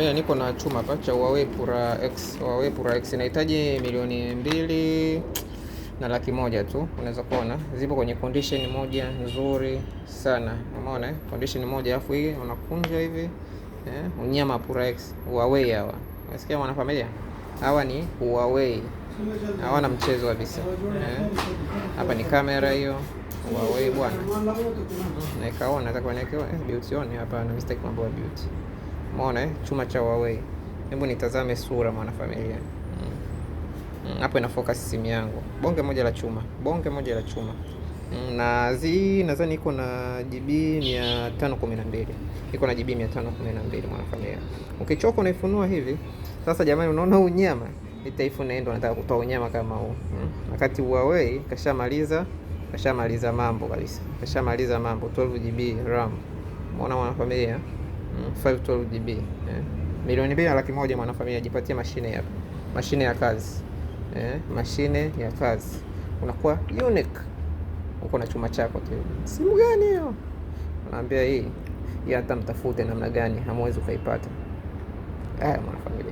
Niko na chuma hapa cha Huawei Pura X. Huawei Pura X inahitaji milioni 2 na laki moja tu. Unaweza kuona zipo kwenye condition moja nzuri sana. Umeona condition moja, afu hii unakunja hivi unyama Pura X. Huawei hawa, unasikia mwanafamilia, hawa ni Huawei, hawana mchezo kabisa. Hapa ni kamera hiyo Huawei bwana, na ikaona nataka niweke beauty on hapa, na mistake mambo ya beauty. Umeona chuma cha Huawei. Hebu nitazame sura mwanafamilia. Hapo ina focus simu yangu. Bonge moja la chuma. Na nadhani iko na GB 512. Iko na GB 512 mwanafamilia. Ukichoka unaifunua hivi. Sasa jamani, unaona unyama? Nitaifuna endo, nataka kutoa unyama kama huu. Wakati Huawei kashamaliza mambo kabisa. Kashamaliza mambo 12 GB RAM. Umeona mwanafamilia? 512 GB. Milioni 2 na laki moja mwanafamilia, jipatie mashine hapa. Mashine ya kazi. Mashine ya kazi. Unakuwa unique. Uko na chuma chako tu. Simu gani hiyo? Unaambia hii hata mtafute namna gani, hamwezi ukaipata. Mwanafamilia.